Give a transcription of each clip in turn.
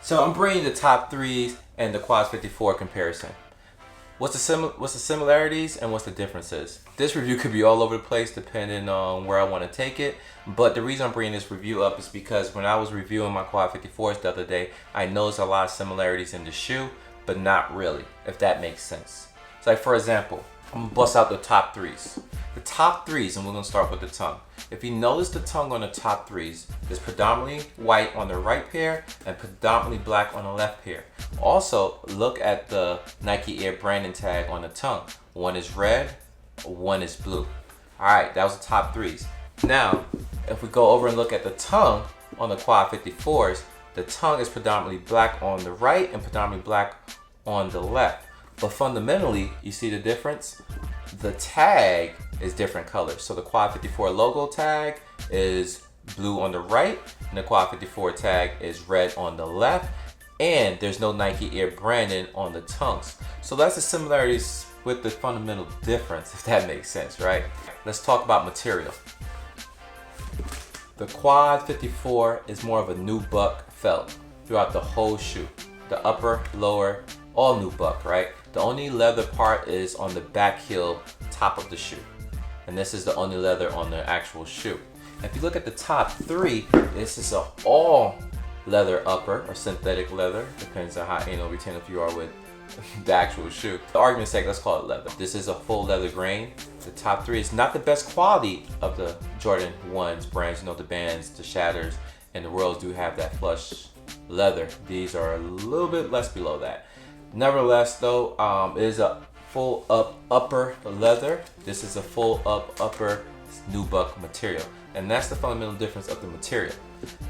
So I'm bringing the top 3s and the Quad 54 comparison. What's the similarities and what's the differences? This review could be all over the place depending on where I want to take it. But the reason I'm bringing this review up is because when I was reviewing my Quad 54s the other day, I noticed a lot of similarities in the shoe, but not really, if that makes sense. So like for example, I'm gonna bust out the top 3s. The top 3s, and we're gonna start with the tongue. If you notice, the tongue on the top 3s is predominantly white on the right pair and predominantly black on the left pair. Also, look at the Nike Air branding tag on the tongue. One is red, one is blue. Alright, that was the top 3s. Now, if we go over and look at the tongue on the Quad 54s, the tongue is predominantly black on the right and predominantly black on the left. But fundamentally, you see the difference? The tag is different colors. So the Quad 54 logo tag is blue on the right and the Quad 54 tag is red on the left. And there's no Nike Air branding on the tongues. So that's the similarities with the fundamental difference, if that makes sense, right? Let's talk about material. The Quad 54 is more of a nubuck felt throughout the whole shoe. The upper, lower, all nubuck, right? The only leather part is on the back heel top of the shoe. And this is the only leather on the actual shoe. If you look at the top 3, this is an all leather upper or synthetic leather. Depends on how anal retentive you are with the actual shoe. For argument's sake, let's call it leather. This is a full leather grain. The top 3 is not the best quality of the Jordan 1's brands. You know, the Bands, the Shatters, and the Royals do have that flush leather. These are a little bit less below that. Nevertheless though, it is a full up upper leather. This is a full up upper nubuck material. And that's the fundamental difference of the material.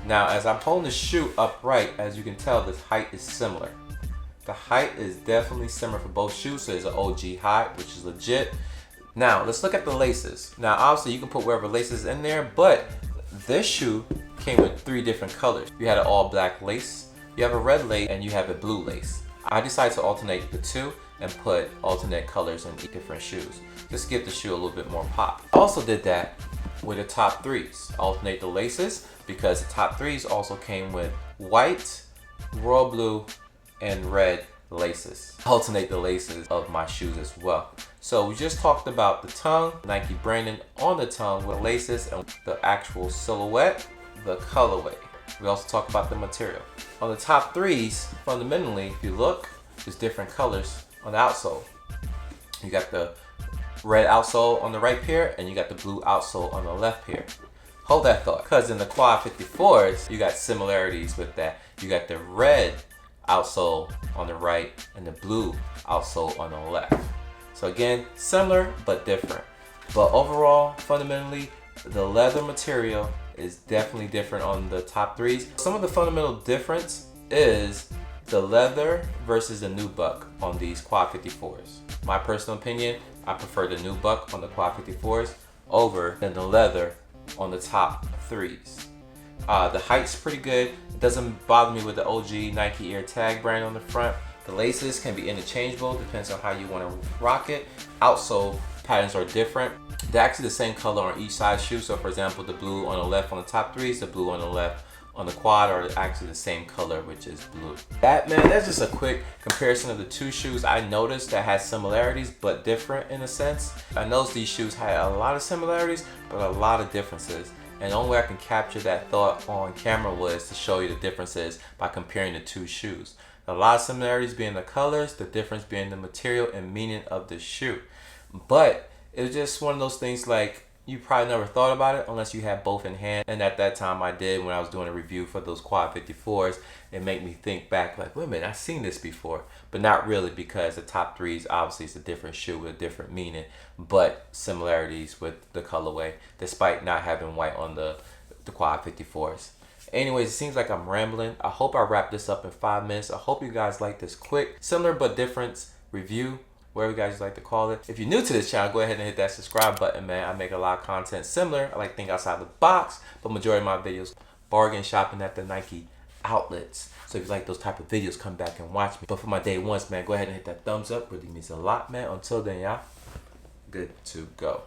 Now, as I'm holding the shoe upright, as you can tell, the height is similar. The height is definitely similar for both shoes, so it's an OG height, which is legit. Now, let's look at the laces. Now, obviously, you can put wherever laces in there, but this shoe came with 3 different colors. You had an all black lace, you have a red lace, and you have a blue lace. I decided to alternate the 2 and put alternate colors in different shoes. Just to give the shoe a little bit more pop. I also did that with the top 3s. Alternate the laces because the top 3s also came with white, royal blue, and red laces. Alternate the laces of my shoes as well. So we just talked about the tongue, Nike branding on the tongue with laces and the actual silhouette, the colorway. We also talked about the material. On the top 3s, fundamentally, if you look, there's different colors on the outsole. You got the red outsole on the right pair and you got the blue outsole on the left pair. Hold that thought, because in the Quad 54s, you got similarities with that. You got the red outsole on the right and the blue outsole on the left. So again, similar but different. But overall, fundamentally, the leather material is definitely different on the top 3s. Some of the fundamental difference is the leather versus the nubuck on these Quad 54s. My personal opinion, I prefer the nubuck on the Quad 54s over than the leather on the top 3s. The height's pretty good. It doesn't bother me with the OG Nike Air tag brand on the front. The laces can be interchangeable, depends on how you want to rock it. Outsole patterns are different. They're actually the same color on each side shoe. So for example, the blue on the left on the top 3s, the blue on the left on the Quad are actually the same color, which is blue. That's just a quick comparison of the 2 shoes I noticed that had similarities but different in a sense. I noticed these shoes had a lot of similarities but a lot of differences. And the only way I can capture that thought on camera was to show you the differences by comparing the 2 shoes. A lot of similarities being the colors, the difference being the material and meaning of the shoe. But it was just one of those things like you probably never thought about it unless you had both in hand. And at that time I did when I was doing a review for those Quad 54s. It made me think back like, wait a minute, I've seen this before. But not really, because the top 3s obviously is a different shoe with a different meaning. But similarities with the colorway despite not having white on the Quad 54s. Anyways, it seems like I'm rambling. I hope I wrap this up in 5 minutes. I hope you guys like this quick, similar but different review, whatever you guys like to call it. If you're new to this channel, go ahead and hit that subscribe button, man. I make a lot of content similar. I like to think outside the box, but majority of my videos bargain shopping at the Nike outlets. So if you like those type of videos, come back and watch me. But for my day 1's, man, go ahead and hit that thumbs up. Really means a lot, man. Until then, y'all, good to go.